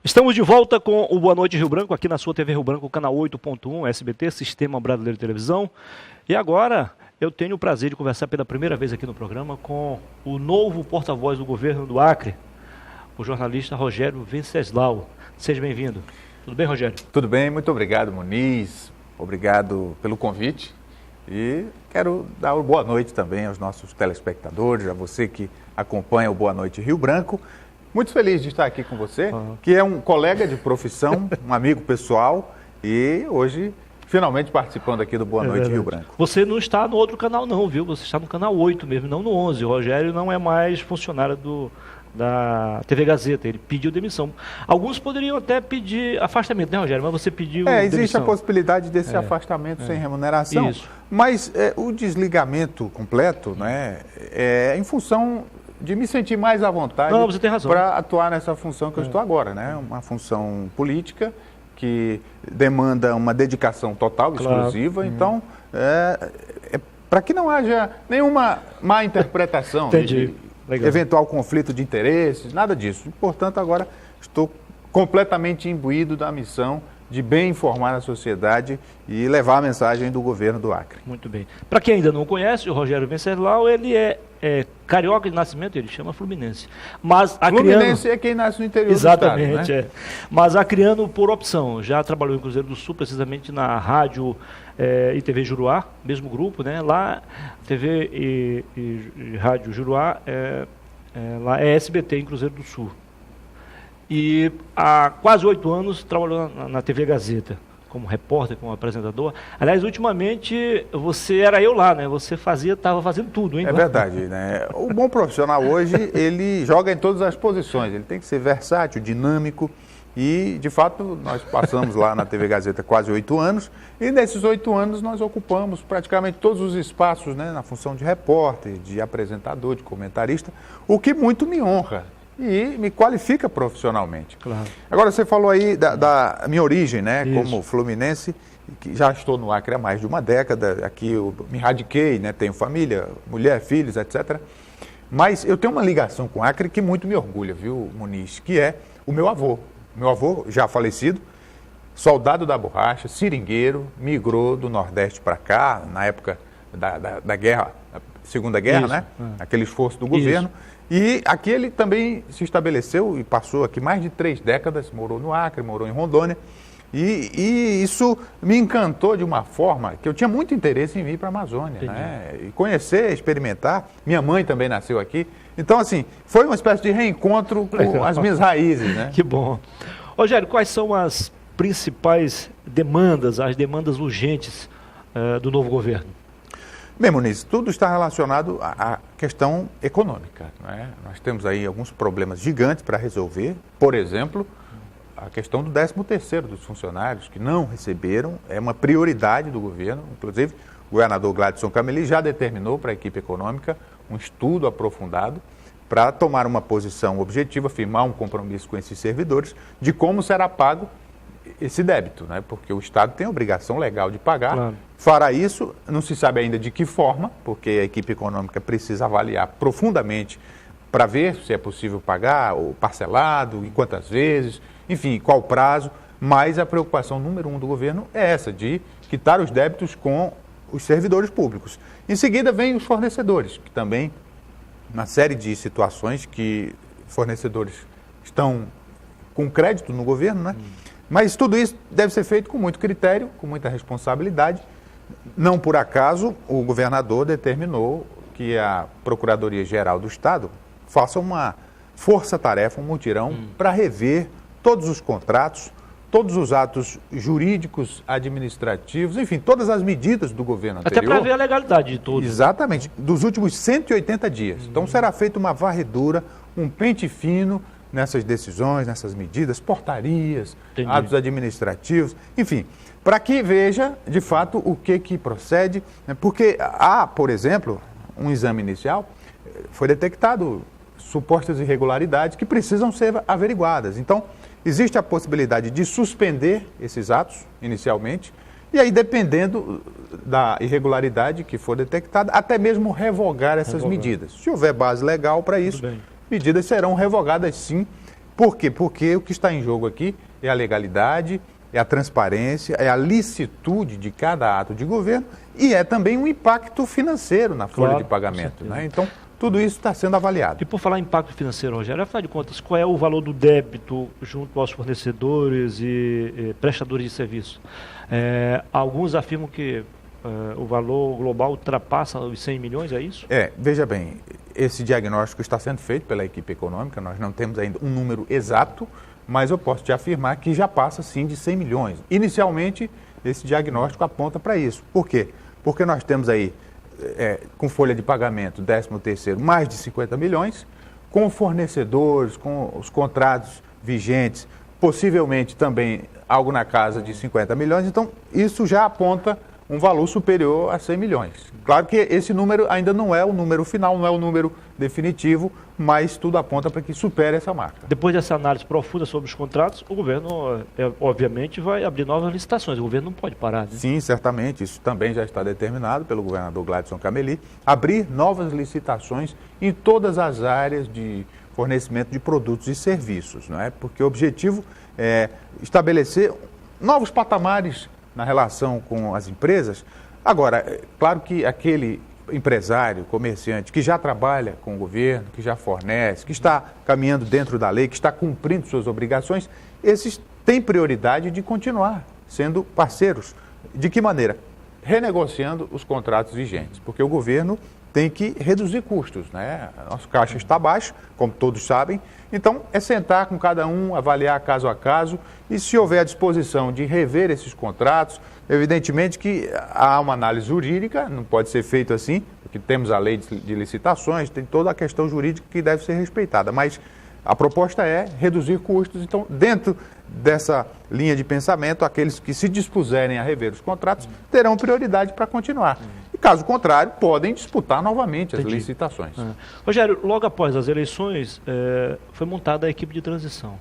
Estamos de volta com o Boa Noite Rio Branco, aqui na sua TV Rio Branco, canal 8.1, SBT, Sistema Brasileiro de Televisão. E agora eu tenho o prazer de conversar pela primeira vez aqui no programa com o novo porta-voz do governo do Acre, o jornalista Rogério Venceslau. Seja bem-vindo. Tudo bem, Rogério? Tudo bem, muito obrigado, Muniz. Obrigado pelo convite. E quero dar uma boa noite também aos nossos telespectadores, a você que acompanha o Boa Noite Rio Branco. Muito feliz de estar aqui com você, que é um colega de profissão, um amigo pessoal, e hoje, finalmente, participando aqui do Boa Noite Rio Branco. Você não está no outro canal não, viu? Você está no canal 8 mesmo, não no 11. O Rogério não é mais funcionário da TV Gazeta, ele pediu demissão. Alguns poderiam até pedir afastamento, né, Rogério? Mas você pediu existe demissão. A possibilidade desse afastamento sem remuneração. Isso. Mas o desligamento completo, né, é em função de me sentir mais à vontade para atuar nessa função que eu estou agora, né? Uma função política que demanda uma dedicação total, exclusiva. Então, para que não haja nenhuma má interpretação de eventual conflito de interesses, nada disso. Portanto, agora estou completamente imbuído da missão de bem informar a sociedade e levar a mensagem do governo do Acre. Muito bem. Para quem ainda não conhece, o Rogério Venceslau, ele é carioca de nascimento, ele chama Fluminense. Mas Fluminense é quem nasce no interior do estado, né? Exatamente, Mas acriano por opção. Já trabalhou em Cruzeiro do Sul, precisamente na rádio e TV Juruá, mesmo grupo, né? Lá, TV e rádio Juruá, lá é SBT em Cruzeiro do Sul. E há quase 8 anos trabalhou na TV Gazeta, como repórter, como apresentador. Aliás, ultimamente, você era eu lá, né? Você estava fazendo tudo, hein? É verdade, né? O bom profissional hoje, ele joga em todas as posições. Ele tem que ser versátil, dinâmico. E, de fato, nós passamos lá na TV Gazeta quase 8 anos. E nesses 8 anos nós ocupamos praticamente todos os espaços, né? Na função de repórter, de apresentador, de comentarista. O que muito me honra e me qualifica profissionalmente. Claro. Agora, você falou aí da minha origem, né, como fluminense, que já estou no Acre há mais de uma década, aqui eu me radiquei, né, tenho família, mulher, filhos, etc. Mas eu tenho uma ligação com o Acre que muito me orgulha, viu, Muniz, que é o meu avô. Meu avô, já falecido, soldado da borracha, seringueiro, migrou do Nordeste para cá, na época da guerra, Segunda Guerra, né, aquele esforço do governo. E aqui ele também se estabeleceu e passou aqui mais de 3 décadas, morou no Acre, morou em Rondônia. E isso me encantou de uma forma que eu tinha muito interesse em vir para a Amazônia, né? E conhecer, experimentar. Minha mãe também nasceu aqui. Então, assim, foi uma espécie de reencontro com as minhas raízes, né? Que bom. Rogério, quais são as principais demandas, as demandas urgentes do novo governo? Bem, Muniz, tudo está relacionado à questão econômica, né? Nós temos aí alguns problemas gigantes para resolver. Por exemplo, a questão do 13º dos funcionários que não receberam é uma prioridade do governo. Inclusive, o governador Gladson Cameli já determinou para a equipe econômica um estudo aprofundado para tomar uma posição objetiva, firmar um compromisso com esses servidores de como será pago esse débito, né? Porque o Estado tem a obrigação legal de pagar. Claro. Fará isso, não se sabe ainda de que forma, porque a equipe econômica precisa avaliar profundamente para ver se é possível pagar, ou parcelado, em quantas vezes, enfim, qual prazo. Mas a preocupação número 1 do governo é essa, de quitar os débitos com os servidores públicos. Em seguida vem os fornecedores, que também, uma série de situações que fornecedores estão com crédito no governo, né? Mas tudo isso deve ser feito com muito critério, com muita responsabilidade. Não por acaso, o governador determinou que a Procuradoria-Geral do Estado faça uma força-tarefa, um mutirão, para rever todos os contratos, todos os atos jurídicos, administrativos, enfim, todas as medidas do governo anterior. Até para ver a legalidade de tudo. Exatamente, dos últimos 180 dias. Então será feita uma varredura, um pente fino nessas decisões, nessas medidas, portarias, atos administrativos, enfim, para que veja, de fato, o que procede, né? Porque há, por exemplo, um exame inicial, foi detectado supostas irregularidades que precisam ser averiguadas. Então, existe a possibilidade de suspender esses atos, inicialmente, e aí, dependendo da irregularidade que for detectada, até mesmo revogar essas medidas. Se houver base legal para isso, medidas serão revogadas sim, Por quê? Porque o que está em jogo aqui é a legalidade, é a transparência, é a licitude de cada ato de governo e é também um impacto financeiro na folha de pagamento, né? Então, tudo isso está sendo avaliado. E por falar em impacto financeiro, Rogério, afinal de contas, qual é o valor do débito junto aos fornecedores e prestadores de serviço? Alguns afirmam que o valor global ultrapassa os 100 milhões, é isso? Veja bem, esse diagnóstico está sendo feito pela equipe econômica, nós não temos ainda um número exato, mas eu posso te afirmar que já passa sim de 100 milhões. Inicialmente, esse diagnóstico aponta para isso. Por quê? Porque nós temos aí, com folha de pagamento, 13º, mais de 50 milhões, com fornecedores, com os contratos vigentes, possivelmente também algo na casa de 50 milhões, então isso já aponta um valor superior a 100 milhões. Claro que esse número ainda não é o número final, não é o número definitivo, mas tudo aponta para que supere essa marca. Depois dessa análise profunda sobre os contratos, o governo, obviamente, vai abrir novas licitações. O governo não pode parar, né? Sim, certamente. Isso também já está determinado pelo governador Gladson Cameli. Abrir novas licitações em todas as áreas de fornecimento de produtos e serviços, não é? Porque o objetivo é estabelecer novos patamares na relação com as empresas. Agora, claro que aquele empresário, comerciante que já trabalha com o governo, que já fornece, que está caminhando dentro da lei, que está cumprindo suas obrigações, esses têm prioridade de continuar sendo parceiros. De que maneira? Renegociando os contratos vigentes, porque o governo tem que reduzir custos, né? Nosso caixa está baixo, como todos sabem, então é sentar com cada um, avaliar caso a caso e se houver a disposição de rever esses contratos, evidentemente que há uma análise jurídica, não pode ser feito assim, porque temos a lei de licitações, tem toda a questão jurídica que deve ser respeitada, mas a proposta é reduzir custos, então dentro dessa linha de pensamento, aqueles que se dispuserem a rever os contratos terão prioridade para continuar. E caso contrário, podem disputar novamente as licitações. Rogério, logo após as eleições, foi montada a equipe de transição.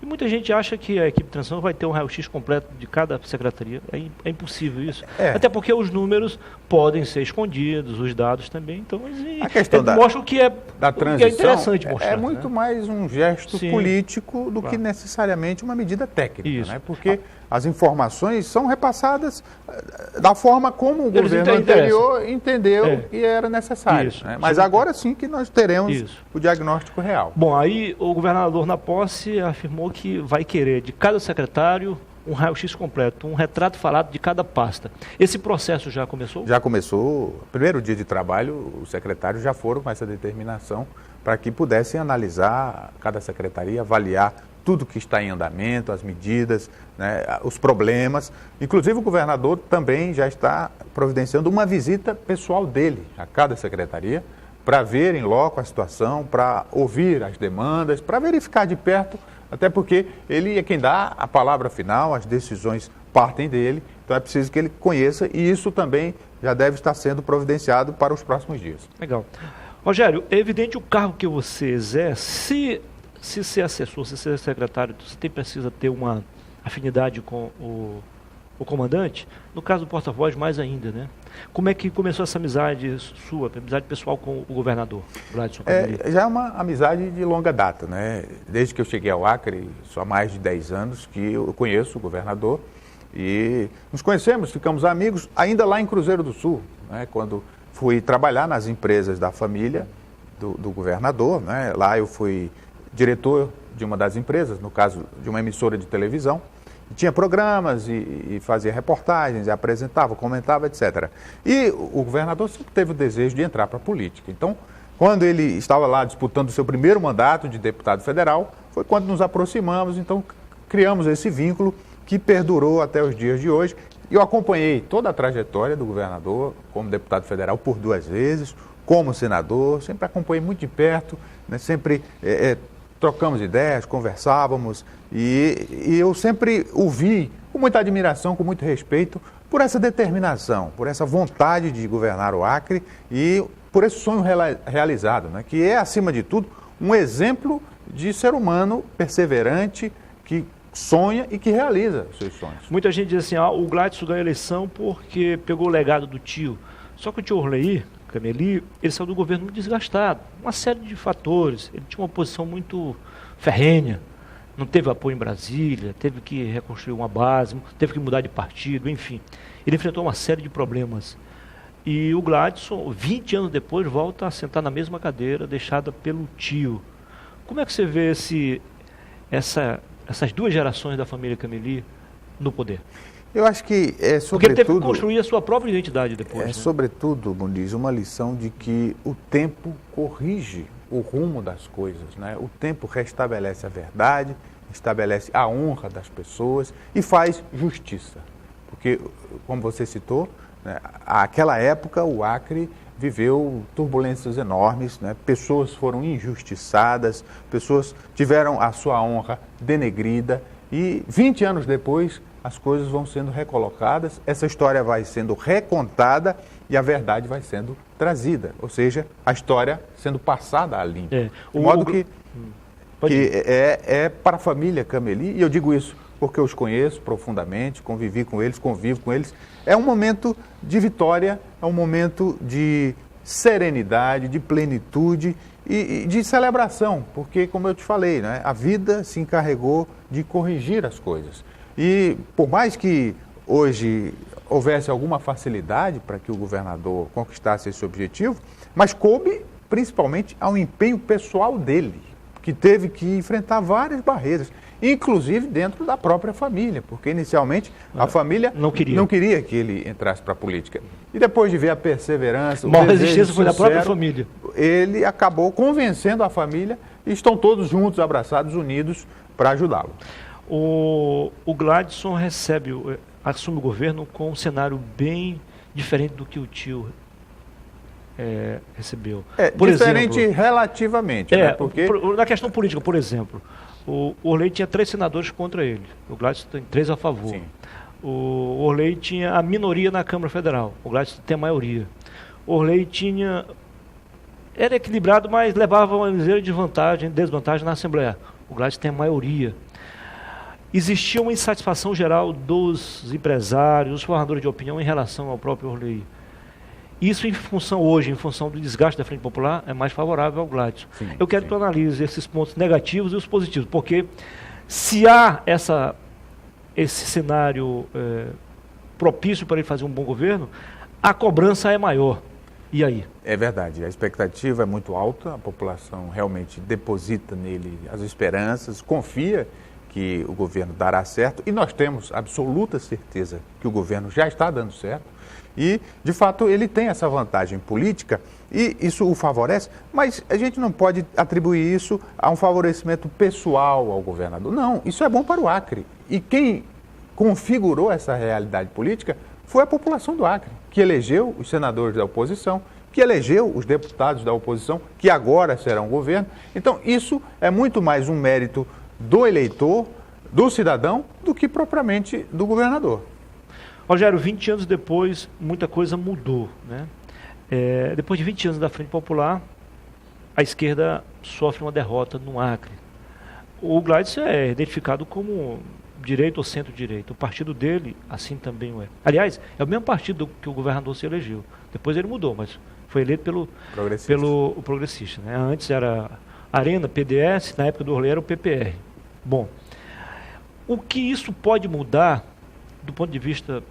E muita gente acha que a equipe de transição vai ter um raio-x completo de cada secretaria. É impossível isso. Até porque os números podem ser escondidos, os dados também. Então, a questão mostra que da transição é interessante mostrar. É muito mais um gesto político do que necessariamente uma medida técnica. Né? Porque as informações são repassadas da forma como o governo anterior entendeu que era necessário. Né? Mas agora sim que nós teremos o diagnóstico real. Bom, aí o governador na posse afirmou que vai querer de cada secretário um raio-x completo, um retrato falado de cada pasta. Esse processo já começou? Já começou. Primeiro dia de trabalho, os secretários já foram com essa determinação para que pudessem analisar cada secretaria, avaliar tudo que está em andamento, as medidas, né, os problemas. Inclusive o governador também já está providenciando uma visita pessoal dele a cada secretaria para ver em loco a situação, para ouvir as demandas, para verificar de perto, até porque ele é quem dá a palavra final, as decisões partem dele, então é preciso que ele conheça e isso também já deve estar sendo providenciado para os próximos dias. Legal. Rogério, é evidente o cargo que você exerce, se ser assessor, se ser secretário, você precisa ter uma afinidade com o comandante. No caso do porta-voz, mais ainda, né? Como é que começou essa amizade sua, amizade pessoal com o governador, Gladson Cameli? Já é uma amizade de longa data, né? Desde que eu cheguei ao Acre, só há mais de 10 anos que eu conheço o governador e nos conhecemos, ficamos amigos, ainda lá em Cruzeiro do Sul, né? Quando fui trabalhar nas empresas da família do governador, né? Lá eu fui diretor de uma das empresas, no caso de uma emissora de televisão, tinha programas e fazia reportagens, e apresentava, comentava, etc. E o governador sempre teve o desejo de entrar para a política. Então, quando ele estava lá disputando o seu primeiro mandato de deputado federal, foi quando nos aproximamos, então criamos esse vínculo que perdurou até os dias de hoje. Eu acompanhei toda a trajetória do governador como deputado federal por 2 vezes, como senador, sempre acompanhei muito de perto, né, sempre trocamos ideias, conversávamos e eu sempre o vi com muita admiração, com muito respeito por essa determinação, por essa vontade de governar o Acre e por esse sonho realizado, né, que é, acima de tudo, um exemplo de ser humano perseverante, que sonha e que realiza os seus sonhos. Muita gente diz assim, o Gladson ganhou a eleição porque pegou o legado do tio. Só que o tio Orley Cameli, ele saiu do governo muito desgastado, uma série de fatores, ele tinha uma posição muito ferrenha, não teve apoio em Brasília, teve que reconstruir uma base, teve que mudar de partido, enfim. Ele enfrentou uma série de problemas. E o Gladson, 20 anos depois, volta a sentar na mesma cadeira, deixada pelo tio. Como é que você vê essas duas gerações da família Cameli no poder? Eu acho que Porque ele teve que construir a sua própria identidade depois. Né? Sobretudo, Muniz, uma lição de que o tempo corrige o rumo das coisas, né? O tempo restabelece a verdade, estabelece a honra das pessoas e faz justiça. Porque, como você citou, né, àquela época o Acre viveu turbulências enormes, né? Pessoas foram injustiçadas, pessoas tiveram a sua honra denegrida e 20 anos depois as coisas vão sendo recolocadas, essa história vai sendo recontada e a verdade vai sendo trazida, ou seja, a história sendo passada a limpo. De modo que é para a família Cameli, e eu digo isso porque eu os conheço profundamente, convivi com eles, convivo com eles, é um momento de vitória, é um momento de serenidade, de plenitude e de celebração, porque, como eu te falei, né, a vida se encarregou de corrigir as coisas. E por mais que hoje houvesse alguma facilidade para que o governador conquistasse esse objetivo, mas coube principalmente ao empenho pessoal dele, que teve que enfrentar várias barreiras, inclusive dentro da própria família, porque inicialmente a família não queria que ele entrasse para a política. E depois de ver a perseverança, a resistência foi da própria família. Ele acabou convencendo a família e estão todos juntos, abraçados, unidos para ajudá-lo. O Gladson assume o governo com um cenário bem diferente do que o tio recebeu. Diferente exemplo, relativamente. Né? Porque... Na questão política, por exemplo, o Orley tinha 3 senadores contra ele. O Gladson tem 3 a favor. Sim. O Orley tinha a minoria na Câmara Federal. O Gladson tem a maioria. O Orley era equilibrado, mas levava uma ligeira desvantagem na Assembleia. O Gladson tem a maioria. Existia uma insatisfação geral dos empresários, dos formadores de opinião em relação ao próprio Orley. Isso em função do desgaste da Frente Popular, é mais favorável ao Gladson. Eu quero que tu analise esses pontos negativos e os positivos, porque se há esse cenário propício para ele fazer um bom governo, a cobrança é maior. E aí? É verdade, a expectativa é muito alta, a população realmente deposita nele as esperanças, confia que o governo dará certo, e nós temos absoluta certeza que o governo já está dando certo, e, de fato, ele tem essa vantagem política, e isso o favorece, mas a gente não pode atribuir isso a um favorecimento pessoal ao governador. Não, isso é bom para o Acre, e quem configurou essa realidade política foi a população do Acre, que elegeu os senadores da oposição, que elegeu os deputados da oposição, que agora serão governo. Então, isso é muito mais um mérito do eleitor, do cidadão, do que propriamente do governador. Rogério, 20 anos depois, muita coisa mudou, né? Depois de 20 anos da Frente Popular, a esquerda sofre uma derrota no Acre. O Gladson é identificado como direita ou centro-direita. O partido dele, assim também o é. Aliás, é o mesmo partido que o governador se elegeu. Depois ele mudou, mas foi eleito pelo progressista. Né? Antes era Arena, PDS, na época do Orley era o PPR. Bom, o que isso pode mudar do ponto de vista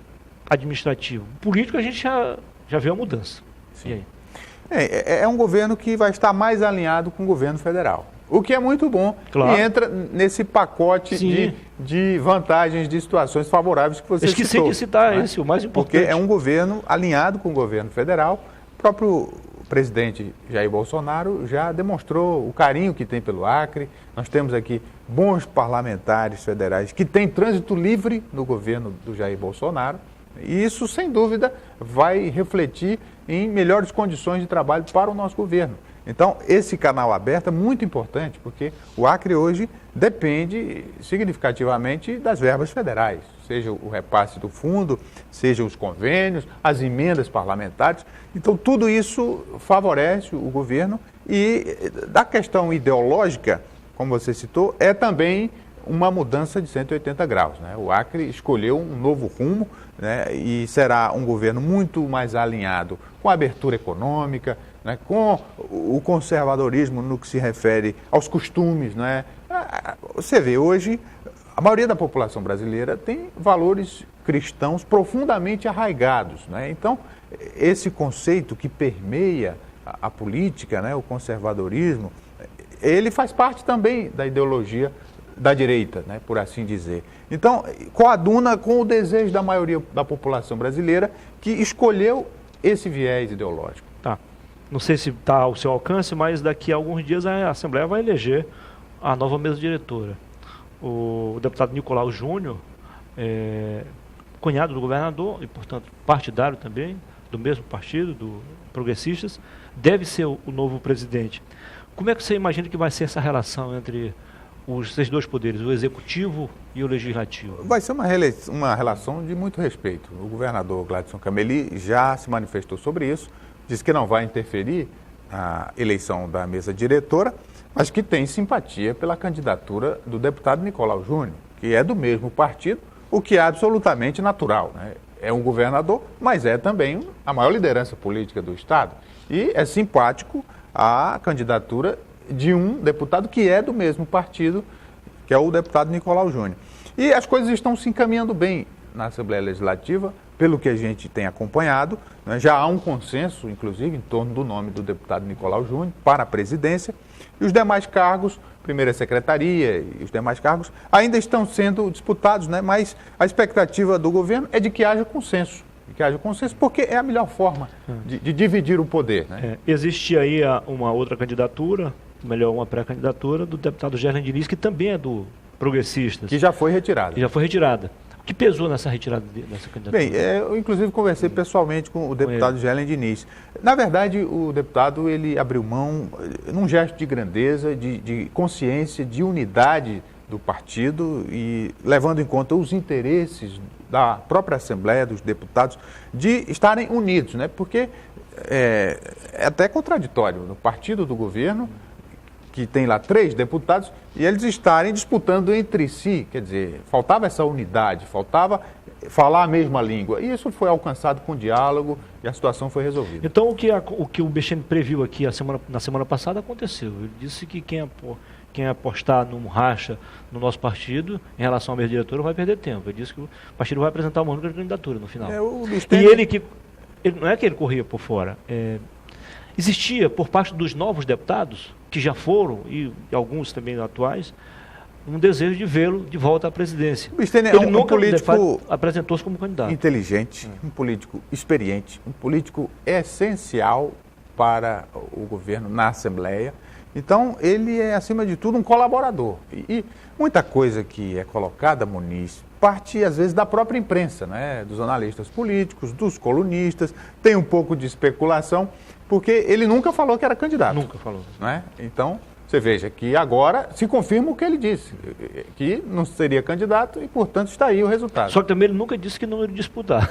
administrativo? Político, a gente já vê a mudança. Sim. E aí? É um governo que vai estar mais alinhado com o governo federal. O que é muito bom, claro. E entra nesse pacote de vantagens, de situações favoráveis que você citou. Esqueci de citar esse, o mais importante. Porque é um governo alinhado com o governo federal. O próprio presidente Jair Bolsonaro já demonstrou o carinho que tem pelo Acre. Nós temos aqui bons parlamentares federais que têm trânsito livre no governo do Jair Bolsonaro. E isso, sem dúvida, vai refletir em melhores condições de trabalho para o nosso governo. Então, esse canal aberto é muito importante, porque o Acre hoje depende significativamente das verbas federais, seja o repasse do fundo, seja os convênios, as emendas parlamentares. Então, tudo isso favorece o governo e, da questão ideológica, como você citou, é também uma mudança de 180 graus. Né? O Acre escolheu um novo rumo, né? E será um governo muito mais alinhado com a abertura econômica, né? Com o conservadorismo no que se refere aos costumes, né? Você vê, hoje, a maioria da população brasileira tem valores cristãos profundamente arraigados, né? Então, esse conceito que permeia a política, né, o conservadorismo, ele faz parte também da ideologia da direita, né, por assim dizer. Então, coaduna com o desejo da maioria da população brasileira que escolheu esse viés ideológico. Tá. Não sei se está ao seu alcance, mas daqui a alguns dias a Assembleia vai eleger a nova mesa diretora. O deputado Nicolau Júnior, cunhado do governador e, portanto, partidário também, do mesmo partido, do Progressistas, deve ser o novo presidente. Como é que você imagina que vai ser essa relação entre esses dois poderes, o executivo e o legislativo? Vai ser uma relação de muito respeito. O governador Gladson Cameli já se manifestou sobre isso, disse que não vai interferir na eleição da mesa diretora, mas que tem simpatia pela candidatura do deputado Nicolau Júnior, que é do mesmo partido, o que é absolutamente natural, né? É um governador, mas é também a maior liderança política do Estado. E é simpático a candidatura de um deputado que é do mesmo partido, que é o deputado Nicolau Júnior. E as coisas estão se encaminhando bem na Assembleia Legislativa, pelo que a gente tem acompanhado, né? Já há um consenso, inclusive, em torno do nome do deputado Nicolau Júnior para a presidência, e os demais cargos, primeira secretaria e os demais cargos, ainda estão sendo disputados, né? Mas a expectativa do governo é de que haja consenso. Porque é a melhor forma de dividir o poder, né? Existe aí uma outra candidatura, melhor, uma pré-candidatura do deputado Gerlen Diniz, que também é do Progressistas. Que já foi retirada. O que pesou nessa retirada dessa candidatura? Bem, eu inclusive conversei pessoalmente com o deputado Gerlen Diniz. Na verdade, o deputado ele abriu mão, num gesto de grandeza, de consciência, de unidade do partido e levando em conta os interesses da própria Assembleia, dos deputados, de estarem unidos, né? Porque é até contraditório no partido do governo, que tem lá 3 deputados, e eles estarem disputando entre si, quer dizer, faltava essa unidade, faltava falar a mesma língua. E isso foi alcançado com diálogo e a situação foi resolvida. Então, o que o Bechene previu aqui na semana passada aconteceu. Ele disse que quem apostar num racha no nosso partido, em relação à mesa diretora, vai perder tempo. Ele disse que o partido vai apresentar uma única candidatura no final. E não é que ele corria por fora. Existia, por parte dos novos deputados, que já foram, e alguns também atuais, um desejo de vê-lo de volta à presidência. Ele nunca político apresentou-se como candidato. Inteligente, um político experiente, um político essencial para o governo na Assembleia. Então, ele é, acima de tudo, um colaborador. E muita coisa que é colocada, Muniz, parte, às vezes, da própria imprensa, né? Dos analistas políticos, dos colunistas, tem um pouco de especulação, porque ele nunca falou que era candidato. Nunca falou. Né? Então, você veja que agora se confirma o que ele disse, que não seria candidato e, portanto, está aí o resultado. Só que também ele nunca disse que não iria disputar.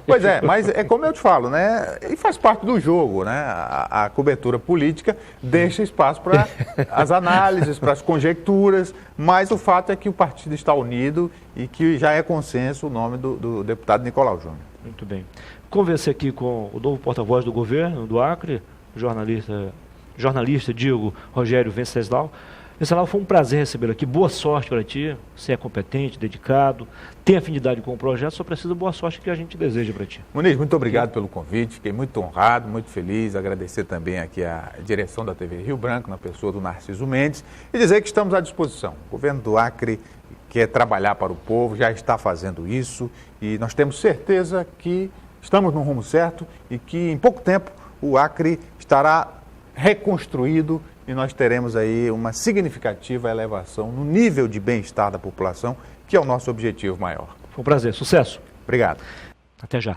Pois é, mas é como eu te falo, né? E faz parte do jogo, né? A cobertura política deixa espaço para as análises, para as conjecturas, mas o fato é que o partido está unido e que já é consenso o nome do deputado Nicolau Júnior. Muito bem. Conversei aqui com o novo porta-voz do governo do Acre, jornalista Diego Rogério Venceslau. Venceslau, foi um prazer recebê-lo aqui. Boa sorte para ti. Você é competente, dedicado, tem afinidade com o projeto, só precisa boa sorte que a gente deseja para ti. Muniz, muito obrigado pelo convite. Fiquei muito honrado, muito feliz. Agradecer também aqui a direção da TV Rio Branco, na pessoa do Narciso Mendes, e dizer que estamos à disposição. O governo do Acre quer trabalhar para o povo, já está fazendo isso, e nós temos certeza que estamos no rumo certo e que em pouco tempo o Acre estará reconstruído e nós teremos aí uma significativa elevação no nível de bem-estar da população, que é o nosso objetivo maior. Foi um prazer. Sucesso. Obrigado. Até já.